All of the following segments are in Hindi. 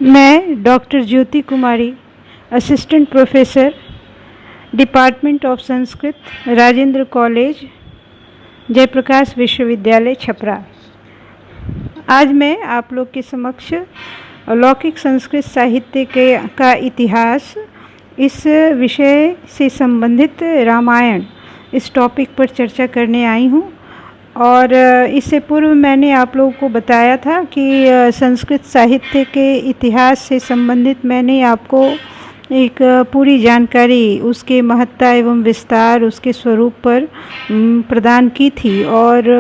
मैं doctor Jyoti Kumari, assistant professor, department of Sanskrit, Rajendra college, Jayaprakash Vishwavidyalaya, Chhapra. आज मैं आप लोग के समक्ष लौकिक संस्कृत साहित्य का इतिहास, इस विषय से संबंधित रामायण, इस टॉपिक पर चर्चा करने आई हूँ। और इससे पूर्व मैंने आप लोगों को बताया था कि संस्कृत साहित्य के इतिहास से संबंधित मैंने आपको एक पूरी जानकारी, उसके महत्ता एवं विस्तार, उसके स्वरूप पर प्रदान की थी। और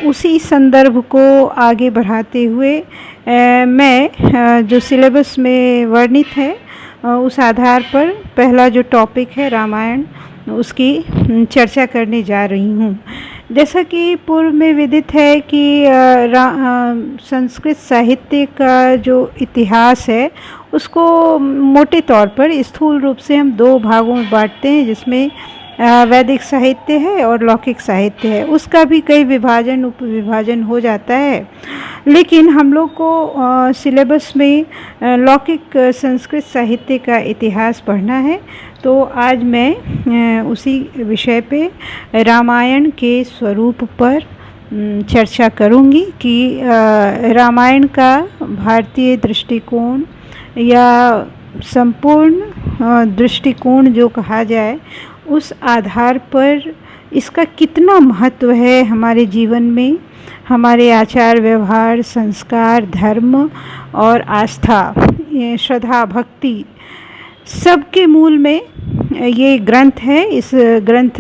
उसी संदर्भ को आगे बढ़ाते हुए मैं जो सिलेबस में वर्णित है उस आधार पर पहला जो टॉपिक है रामायण, उसकी चर्चा करने जा रही हूँ। जैसा कि पूर्व में विदित है कि संस्कृत साहित्य का जो इतिहास है उसको मोटे तौर पर स्थूल रूप से हम दो भागों में बांटते हैं, जिसमें वैदिक साहित्य है और लौकिक साहित्य है। उसका भी कई विभाजन उपविभाजन हो जाता है, लेकिन हम लोग को सिलेबस में लौकिक संस्कृत साहित्य का इतिहास पढ़ना है। तो आज मैं उसी विषय पे रामायण के स्वरूप पर चर्चा करूँगी कि रामायण का भारतीय दृष्टिकोण या संपूर्ण दृष्टिकोण जो कहा जाए, उस आधार पर इसका कितना महत्व है हमारे जीवन में, हमारे आचार व्यवहार, संस्कार, धर्म और आस्था, श्रद्धा, भक्ति, सबके मूल में ये ग्रंथ है। इस ग्रंथ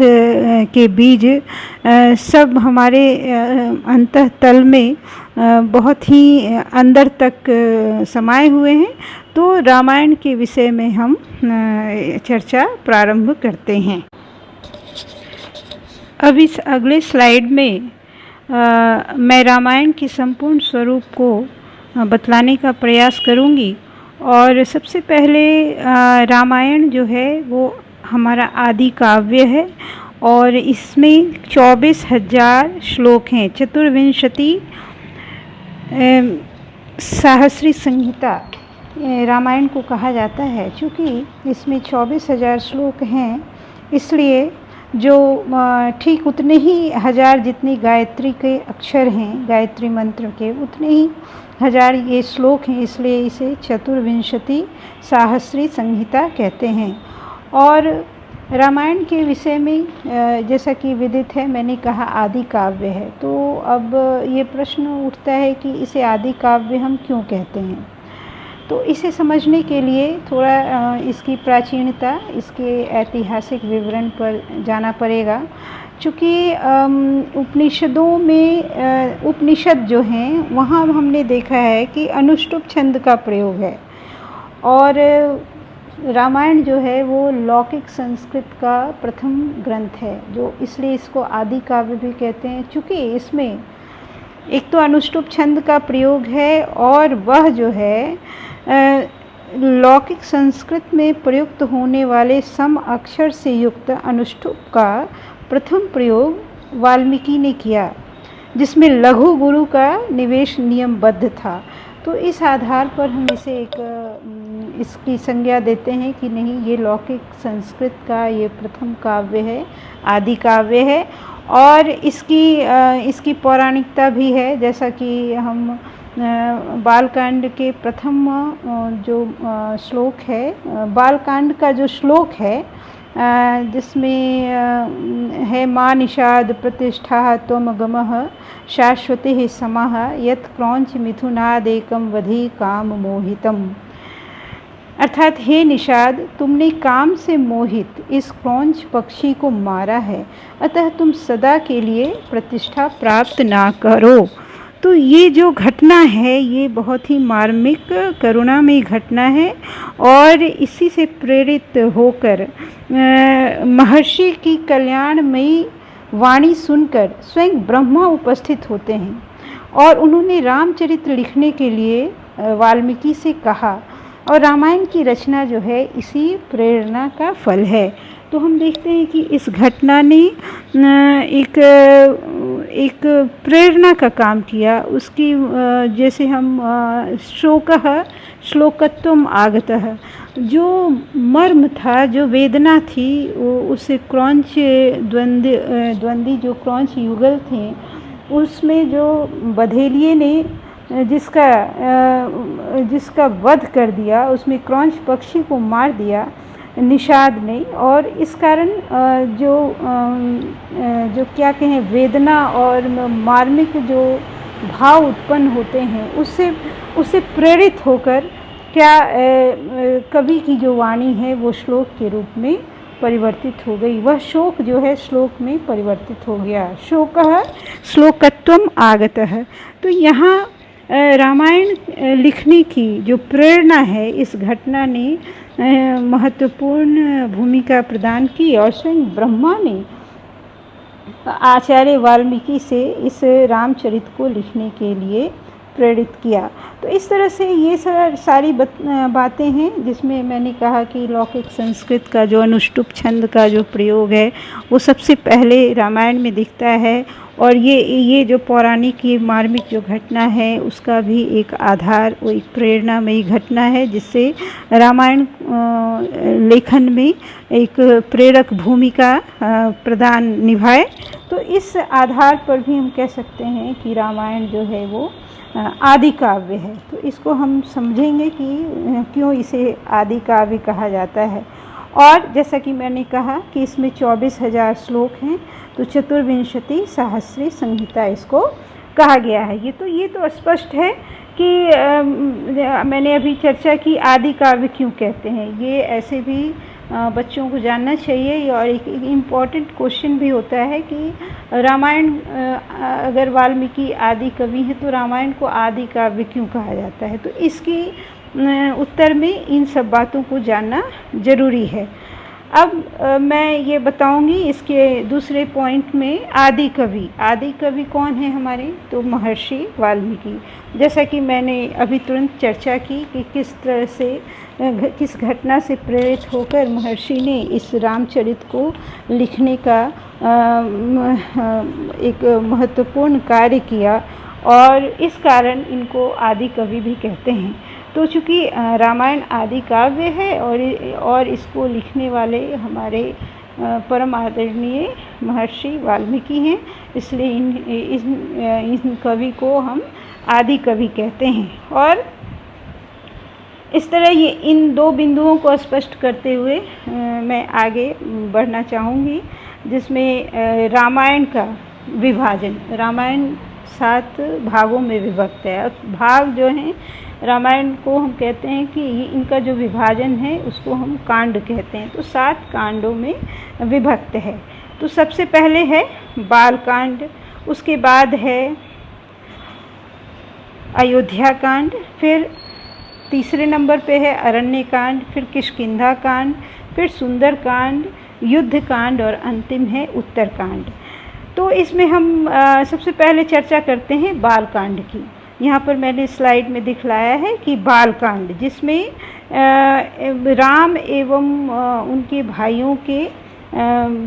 के बीज सब हमारे अंतःतल में बहुत ही अंदर तक समाये हुए हैं। तो रामायण के विषय में हम चर्चा प्रारंभ करते हैं। अब इस अगले स्लाइड में मैं रामायण के संपूर्ण स्वरूप को बतलाने का प्रयास करूंगी। और सबसे पहले रामायण जो है वो हमारा आदि काव्य है और इसमें 24,000 श्लोक हैं। चतुर्विंशति सहस्री संहिता रामायण को कहा जाता है। चूँकि इसमें 24,000 श्लोक हैं, इसलिए जो ठीक उतने ही हजार जितनी गायत्री के अक्षर हैं, गायत्री मंत्र के उतने ही हजार ये श्लोक हैं, इसलिए इसे चतुर्विंशति सहस्री संहिता कहते हैं। और रामायण के विषय में जैसा कि विदित है, मैंने कहा आदि काव्य है। तो अब ये प्रश्न उठता है कि इसे आदि काव्य हम क्यों कहते हैं। तो इसे समझने के लिए थोड़ा इसकी प्राचीनता, इसके ऐतिहासिक विवरण पर जाना पड़ेगा। चूँकि उपनिषदों में उपनिषद जो हैं वहाँ हमने देखा है कि अनुष्टुप छंद का प्रयोग है, और रामायण जो है वो लौकिक संस्कृत का प्रथम ग्रंथ है, जो इसलिए इसको आदि काव्य भी कहते हैं। चूँकि इसमें एक तो अनुष्टुप छंद का प्रयोग है, और वह जो है लौकिक संस्कृत में प्रयुक्त होने वाले सम अक्षर से युक्त अनुष्टुप का प्रथम प्रयोग वाल्मीकि ने किया, जिसमें लघु गुरु का निवेश नियमबद्ध था। तो इस आधार पर हम इसे इसकी संज्ञा देते हैं कि नहीं, ये लौकिक संस्कृत का ये प्रथम काव्य है, आदि काव्य है। और इसकी पौराणिकता भी है, जैसा कि हम बालकांड के प्रथम जो श्लोक है, बालकांड का जो श्लोक है, जिसमें है माँ निषाद प्रतिष्ठा त्वम गमः शाश्वते समः यत् क्रौंच मिथुनादेकम वधि काम मोहितम। अर्थात हे निषाद, तुमने काम से मोहित इस क्रौंच पक्षी को मारा है, अतः तुम सदा के लिए प्रतिष्ठा प्राप्त ना करो। तो ये जो घटना है ये बहुत ही मार्मिक करुणामयी घटना है, और इसी से प्रेरित होकर महर्षि की कल्याणमयी वाणी सुनकर स्वयं ब्रह्मा उपस्थित होते हैं, और उन्होंने रामचरित्र लिखने के लिए वाल्मीकि से कहा। और रामायण की रचना जो है इसी प्रेरणा का फल है। तो हम देखते हैं कि इस घटना ने एक एक प्रेरणा का काम किया। उसकी जैसे हम शोकः श्लोकत्वम आगतः, जो मर्म था, जो वेदना थी, उसे क्रौंच द्वंद्वी जो क्रौंच युगल थे, उसमें जो बधेलिये ने जिसका वध कर दिया, उसमें क्रौंच पक्षी को मार दिया निषाद ने, और इस कारण जो क्या कहें वेदना और मार्मिक जो भाव उत्पन्न होते हैं, उससे प्रेरित होकर क्या कवि की जो वाणी है वो श्लोक के रूप में परिवर्तित हो गई। वह शोक जो है श्लोक में परिवर्तित हो गया। शोकः श्लोकत्वम आगतः। तो यहाँ रामायण लिखने की जो प्रेरणा है, इस घटना ने महत्वपूर्ण भूमिका प्रदान की, और स्वयं ब्रह्मा ने आचार्य वाल्मीकि से इस रामचरित को लिखने के लिए प्रेरित किया। तो इस तरह से ये सारी बातें हैं जिसमें मैंने कहा कि लौकिक संस्कृत का जो अनुष्टुप छंद का जो प्रयोग है वो सबसे पहले रामायण में दिखता है, और ये जो पौराणिक ये मार्मिक जो घटना है उसका भी एक आधार, वो एक प्रेरणामयी घटना है जिससे रामायण लेखन में एक प्रेरक भूमिका प्रदान निभाए। तो इस आधार पर भी हम कह सकते हैं कि रामायण जो है वो आदि काव्य है। तो इसको हम समझेंगे कि क्यों इसे आदि काव्य कहा जाता है। और जैसा कि मैंने कहा कि इसमें 24,000 श्लोक हैं, तो चतुर्विंशति सहस्री संहिता इसको कहा गया है। ये तो स्पष्ट है कि मैंने अभी चर्चा की आदि काव्य क्यों कहते हैं, ये ऐसे भी बच्चों को जानना चाहिए। और एक इम्पॉर्टेंट क्वेश्चन भी होता है कि रामायण अगर वाल्मीकि आदि कवि हैं तो रामायण को आदि काव्य क्यों कहा जाता है। तो इसकी उत्तर में इन सब बातों को जानना ज़रूरी है। अब मैं ये बताऊंगी इसके दूसरे पॉइंट में आदि कवि कौन है हमारे, तो महर्षि वाल्मीकि। जैसा कि मैंने अभी तुरंत चर्चा की कि किस तरह से किस घटना से प्रेरित होकर महर्षि ने इस रामचरित को लिखने का एक महत्वपूर्ण कार्य किया, और इस कारण इनको आदि कवि भी कहते हैं। तो चूँकि रामायण आदि काव्य है और इसको लिखने वाले हमारे परम आदरणीय महर्षि वाल्मीकि हैं, इसलिए इन कवि को हम आदि कवि कहते हैं। और इस तरह ये इन दो बिंदुओं को स्पष्ट करते हुए मैं आगे बढ़ना चाहूँगी, जिसमें रामायण का विभाजन। रामायण 7 भागों में विभक्त है। भाग जो हैं रामायण को हम कहते हैं कि इनका जो विभाजन है उसको हम कांड कहते हैं। तो 7 कांडों में विभक्त है। तो सबसे पहले है बाल कांड, उसके बाद है अयोध्या कांड, फिर तीसरे नंबर पे है अरण्य कांड, फिर किष्किंधा कांड, फिर सुंदर कांड, युद्ध कांड, और अंतिम है उत्तर कांड। तो इसमें हम सबसे पहले चर्चा करते हैं बाल कांड की। यहाँ पर मैंने स्लाइड में दिखलाया है कि बाल कांड, जिसमें राम एवं उनके भाइयों के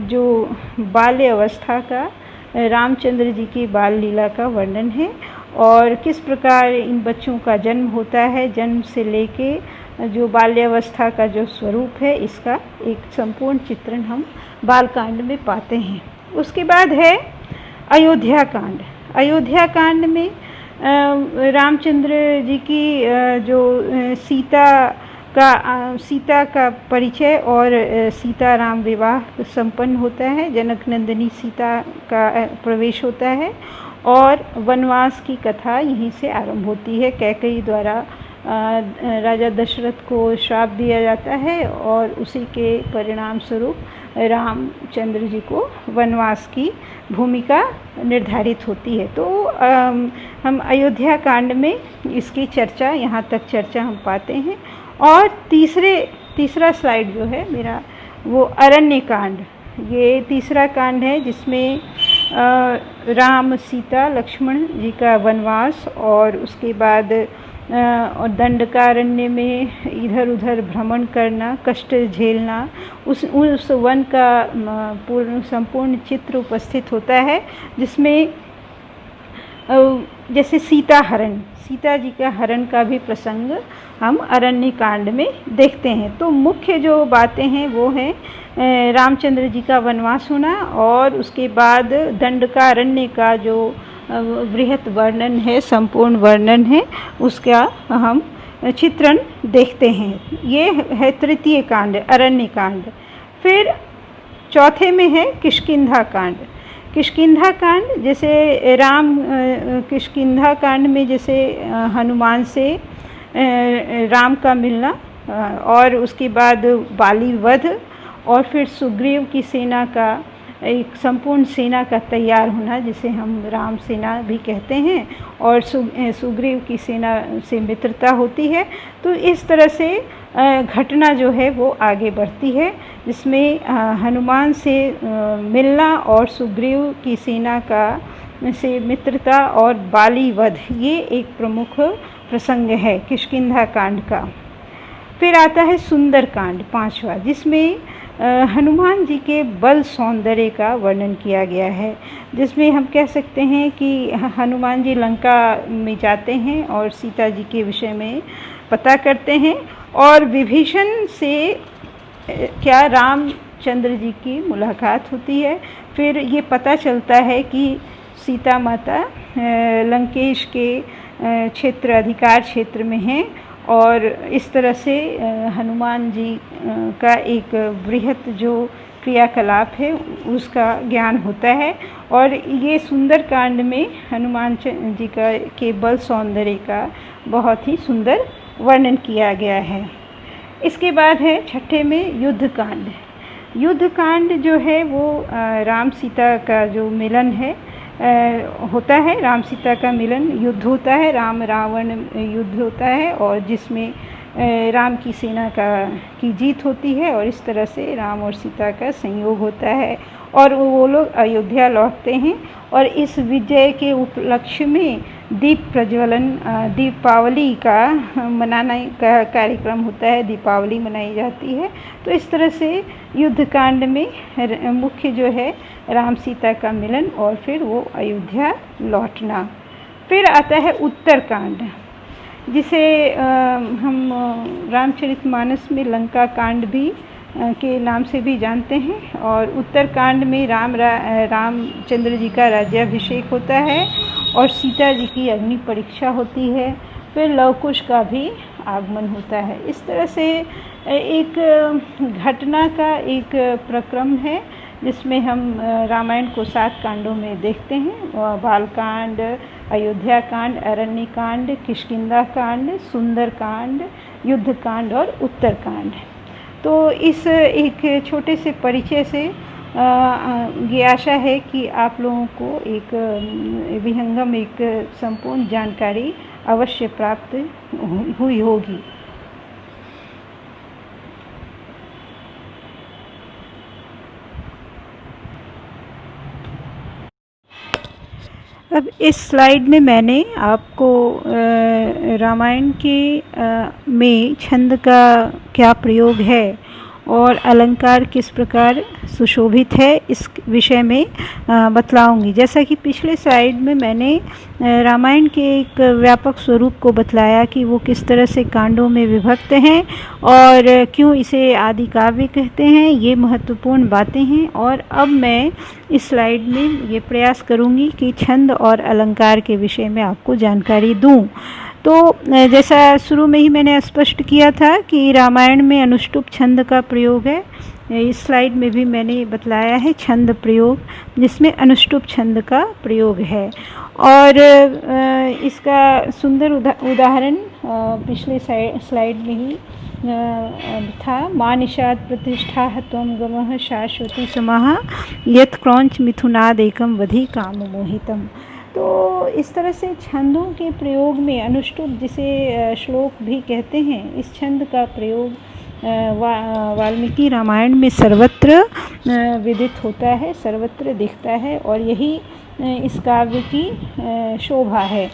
जो बाल्य अवस्था का, रामचंद्र जी की बाल लीला का वर्णन है, और किस प्रकार इन बच्चों का जन्म होता है, जन्म से लेके जो बाल्यावस्था का जो स्वरूप है, इसका एक संपूर्ण चित्रण हम बाल कांड में पाते हैं। उसके बाद है अयोध्या कांड। अयोध्या कांड में रामचंद्र जी की जो सीता का परिचय और सीता राम विवाह संपन्न होता है, जनक नंदिनी सीता का प्रवेश होता है, और वनवास की कथा यहीं से आरंभ होती है। कैकेयी द्वारा राजा दशरथ को श्राप दिया जाता है, और उसी के परिणाम स्वरूप रामचंद्र जी को वनवास की भूमिका निर्धारित होती है। तो हम अयोध्या कांड में इसकी चर्चा, यहाँ तक चर्चा हम पाते हैं। और तीसरा स्लाइड जो है मेरा, वो अरण्य कांड। ये तीसरा कांड है जिसमें राम सीता लक्ष्मण जी का वनवास, और उसके बाद और दंडकारण्य में इधर उधर भ्रमण करना, कष्ट झेलना, उस वन का संपूर्ण चित्र उपस्थित होता है, जिसमें जैसे सीता जी का हरण का भी प्रसंग हम अरण्य कांड में देखते हैं। तो मुख्य जो बातें हैं वो हैं रामचंद्र जी का वनवास होना, और उसके बाद दंडकारण्य का जो बृहत वर्णन है, संपूर्ण वर्णन है, उसका हम चित्रण देखते हैं। ये है तृतीय कांड, अरण्य कांड। फिर चौथे में है किष्किंधा कांड। किष्किंधा कांड जैसे किष्किंधा कांड में जैसे हनुमान से राम का मिलना, और उसके बाद बाली वध, और फिर सुग्रीव की सेना का, एक संपूर्ण सेना का तैयार होना, जिसे हम राम सेना भी कहते हैं, और सुग्रीव की सेना से मित्रता होती है। तो इस तरह से घटना जो है वो आगे बढ़ती है, जिसमें हनुमान से मिलना और सुग्रीव की सेना का से मित्रता और बाली वध, ये एक प्रमुख प्रसंग है किष्किंधा कांड का। फिर आता है सुंदर कांड, पांचवा, जिसमें हनुमान जी के बल सौंदर्य का वर्णन किया गया है, जिसमें हम कह सकते हैं कि हनुमान जी लंका में जाते हैं और सीता जी के विषय में पता करते हैं, और विभीषण से क्या रामचंद्र जी की मुलाकात होती है। फिर ये पता चलता है कि सीता माता लंकेश के अधिकार क्षेत्र में हैं, और इस तरह से हनुमान जी का एक बृहत जो क्रियाकलाप है उसका ज्ञान होता है। और ये सुंदर कांड में हनुमान जी का के बल सौंदर्य का बहुत ही सुंदर वर्णन किया गया है। इसके बाद है छठे में युद्ध कांड। युद्ध कांड जो है वो राम सीता का जो मिलन है होता है, राम सीता का मिलन, युद्ध होता है, राम रावण युद्ध होता है, और जिसमें राम की सेना की जीत होती है, और इस तरह से राम और सीता का संयोग होता है, और वो लोग अयोध्या लौटते हैं। और इस विजय के उपलक्ष्य में दीप प्रज्वलन, दीपावली का मनाने का कार्यक्रम होता है, दीपावली मनाई जाती है। तो इस तरह से युद्ध कांड में मुख्य जो है राम सीता का मिलन, और फिर वो अयोध्या लौटना। फिर आता है उत्तरकांड, जिसे हम रामचरितमानस में लंका कांड भी के नाम से भी जानते हैं। और उत्तरकांड में रामचंद्र जी का राज्याभिषेक होता है, और सीता जी की अग्नि परीक्षा होती है, फिर लवकुश का भी आगमन होता है। इस तरह से एक घटना का एक प्रक्रम है, जिसमें हम रामायण को 7 कांडों में देखते हैं, बालकांड, अयोध्या कांड, अरण्य कांड, किष्किंधा कांड, सुंदर कांड, युद्ध कांड और उत्तरकांड। तो इस एक छोटे से परिचय से ये आशा है कि आप लोगों को एक विहंगम, एक संपूर्ण जानकारी अवश्य प्राप्त हुई होगी। अब इस स्लाइड में मैंने आपको रामायण के में छंद का क्या प्रयोग है और अलंकार किस प्रकार सुशोभित है, इस विषय में बतलाऊंगी। जैसा कि पिछले स्लाइड में मैंने रामायण के एक व्यापक स्वरूप को बतलाया कि वो किस तरह से कांडों में विभक्त हैं और क्यों इसे आदि काव्य कहते हैं, ये महत्वपूर्ण बातें हैं। और अब मैं इस स्लाइड में ये प्रयास करूंगी कि छंद और अलंकार के विषय में आपको जानकारी दूं। तो जैसा शुरू में ही मैंने स्पष्ट किया था कि रामायण में अनुष्टुप छंद का प्रयोग है। इस स्लाइड में भी मैंने बतलाया है छंद प्रयोग, जिसमें अनुष्टुप छंद का प्रयोग है। और इसका सुंदर उदाहरण पिछले स्लाइड में ही था। मानिषाद प्रतिष्ठा त्वं गमः शाश्वती समाः यत् क्रौंच मिथुनादेकं वधि काम मोहितम। तो इस तरह से छंदों के प्रयोग में अनुष्टुप, जिसे श्लोक भी कहते हैं, इस छंद का प्रयोग वाल्मीकि रामायण में सर्वत्र विदित होता है, सर्वत्र दिखता है, और यही इस काव्य की शोभा है।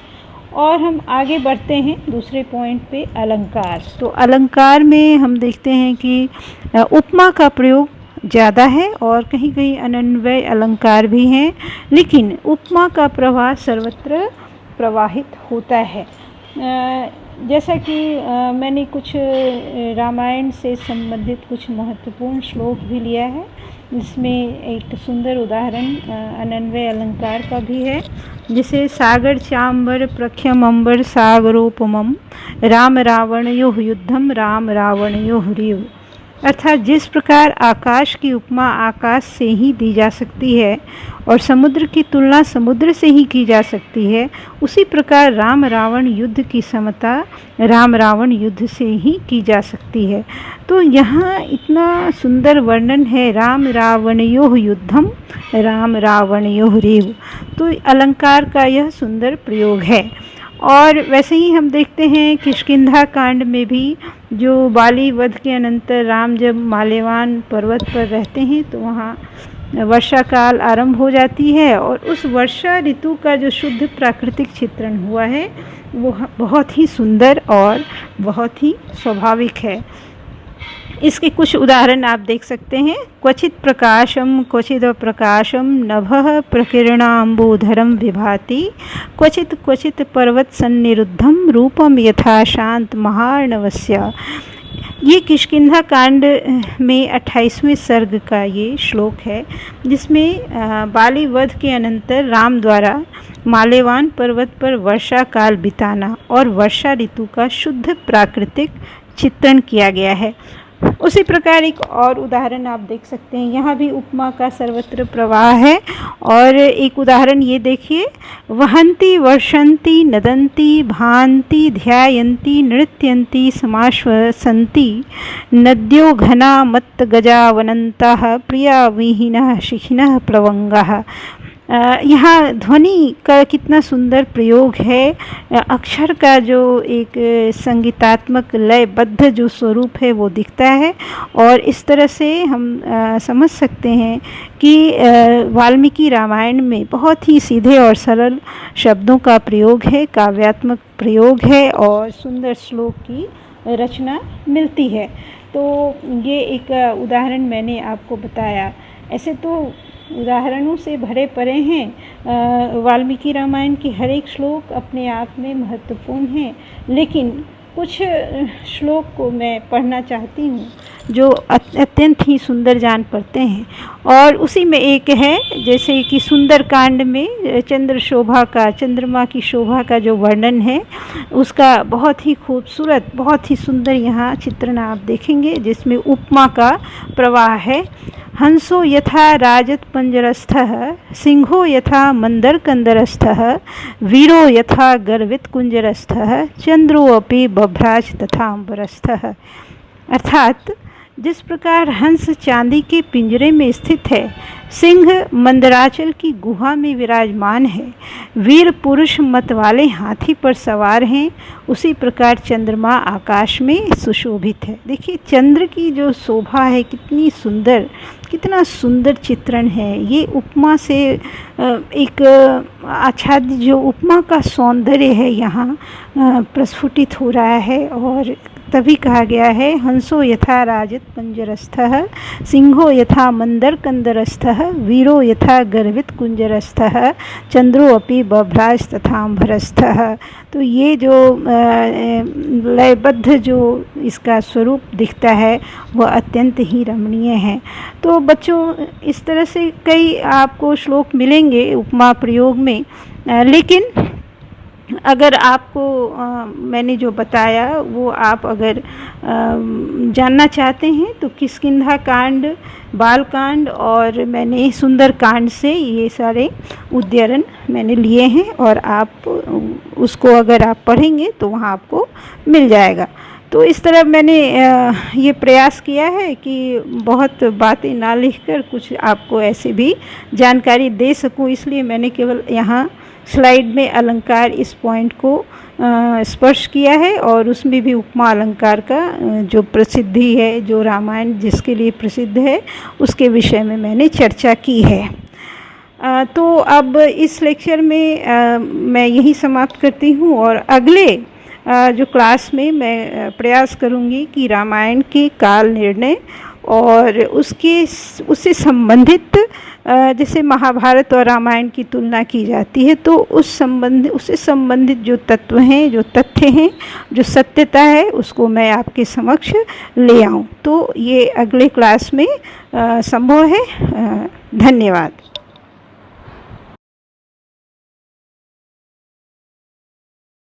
और हम आगे बढ़ते हैं दूसरे पॉइंट पे, अलंकार। तो अलंकार में हम देखते हैं कि उपमा का प्रयोग ज़्यादा है और कहीं कहीं अनन्वय अलंकार भी हैं, लेकिन उपमा का प्रवाह सर्वत्र प्रवाहित होता है। जैसा कि मैंने कुछ रामायण से संबंधित कुछ महत्वपूर्ण श्लोक भी लिया है, इसमें एक सुंदर उदाहरण अनन्वय अलंकार का भी है, जिसे सागर चांबर प्रख्यम अंबर सागरोपमम राम रावणयोः युद्धम राम रावणयोः रीव। अर्थात जिस प्रकार आकाश की उपमा आकाश से ही दी जा सकती है और समुद्र की तुलना समुद्र से ही की जा सकती है, उसी प्रकार राम रावण युद्ध की समता राम रावण युद्ध से ही की जा सकती है। तो यहाँ इतना सुंदर वर्णन है, राम रावणयोः युद्धम राम रावणयोः रीव। तो अलंकार का यह सुंदर प्रयोग है। और वैसे ही हम देखते हैं किष्किंधा कांड में भी, जो बाली वध के अनंतर राम जब माल्यवान पर्वत पर रहते हैं तो वहाँ वर्षा काल आरंभ हो जाती है, और उस वर्षा ऋतु का जो शुद्ध प्राकृतिक चित्रण हुआ है वो बहुत ही सुंदर और बहुत ही स्वाभाविक है। इसके कुछ उदाहरण आप देख सकते हैं। क्वचित प्रकाशम क्वचिद अप्रकाशम नभः प्रकीर्णाम्बोधरम विभाति क्वचित क्वचित पर्वत सन्निरुद्धम रूपम यथा शांत महार्णवस्य। ये किष्किंधा कांड में 28वें सर्ग का ये श्लोक है, जिसमें बाली वध के अनंतर राम द्वारा माल्यवान पर्वत पर वर्षा काल बिताना और वर्षा ऋतु का शुद्ध प्राकृतिक चित्रण किया गया है। उसी प्रकार एक और उदाहरण आप देख सकते हैं, यहाँ भी उपमा का सर्वत्र प्रवाह है। और एक उदाहरण ये देखिए, वहंती वर्षंती नदंती भांति ध्यायन्ती नृत्यन्ती समाश्वसन्ति नद्यो घना मत्त गजावनन्तः प्रिया विहीनः शिखिनः प्रवंगः। यहाँ ध्वनि का कितना सुंदर प्रयोग है, अक्षर का जो एक संगीतात्मक लयबद्ध जो स्वरूप है वो दिखता है। और इस तरह से हम समझ सकते हैं कि वाल्मीकि रामायण में बहुत ही सीधे और सरल शब्दों का प्रयोग है, काव्यात्मक प्रयोग है और सुंदर श्लोक की रचना मिलती है। तो ये एक उदाहरण मैंने आपको बताया। ऐसे तो उदाहरणों से भरे पड़े हैं, वाल्मीकि रामायण के हर एक श्लोक अपने आप में महत्वपूर्ण हैं, लेकिन कुछ श्लोक को मैं पढ़ना चाहती हूँ जो अत्यंत ही सुंदर जान पड़ते हैं। और उसी में एक है, जैसे कि सुंदर कांड में चंद्रमा की शोभा का जो वर्णन है उसका बहुत ही खूबसूरत, बहुत ही सुंदर यहाँ चित्रण आप देखेंगे, जिसमें उपमा का प्रवाह है। हंसो यथा राजत पंजरस्थः सिंहो यथा मंदरकंदरस्थः वीरो यथा गर्वित कुंजरस्थः चंद्रो अपि बभ्राज तथा अंबरस्थः। अर्थात जिस प्रकार हंस चांदी के पिंजरे में स्थित है, सिंह मंदराचल की गुहा में विराजमान है, वीर पुरुष मत वाले हाथी पर सवार हैं, उसी प्रकार चंद्रमा आकाश में सुशोभित है। देखिए चंद्र की जो शोभा है कितनी सुंदर, कितना सुंदर चित्रण है। ये उपमा से एक आच्छादित जो उपमा का सौंदर्य है यहाँ प्रस्फुटित हो रहा है। और तभी कहा गया है, हंसो यथा राजत पंजरस्थः सिंहो यथा मंदरकंदरस्थः वीरो यथा गर्वित कुंजरस्थः चंद्रो अपि बभ्राज तथा अंबरस्थः। तो ये जो लयबद्ध जो इसका स्वरूप दिखता है वह अत्यंत ही रमणीय है। तो बच्चों, इस तरह से कई आपको श्लोक मिलेंगे उपमा प्रयोग में, लेकिन अगर आपको मैंने जो बताया वो आप अगर जानना चाहते हैं तो किष्किंधा कांड, बाल कांड और मैंने सुंदर कांड से ये सारे उद्धरण मैंने लिए हैं, और आप उसको अगर आप पढ़ेंगे तो वहाँ आपको मिल जाएगा। तो इस तरह मैंने ये प्रयास किया है कि बहुत बातें ना लिखकर कुछ आपको ऐसे भी जानकारी दे सकूं, इसलिए मैंने केवल यहाँ स्लाइड में अलंकार इस पॉइंट को स्पर्श किया है, और उसमें भी उपमा अलंकार का जो प्रसिद्धि है, जो रामायण जिसके लिए प्रसिद्ध है, उसके विषय में मैंने चर्चा की है। तो अब इस लेक्चर में मैं यही समाप्त करती हूँ और अगले जो क्लास में मैं प्रयास करूँगी कि रामायण के काल निर्णय और उससे संबंधित जैसे महाभारत और रामायण की तुलना की जाती है तो उससे संबंधित जो तत्व हैं, जो तथ्य हैं, जो सत्यता है, उसको मैं आपके समक्ष ले आऊँ। तो ये अगले क्लास में संभव है। धन्यवाद।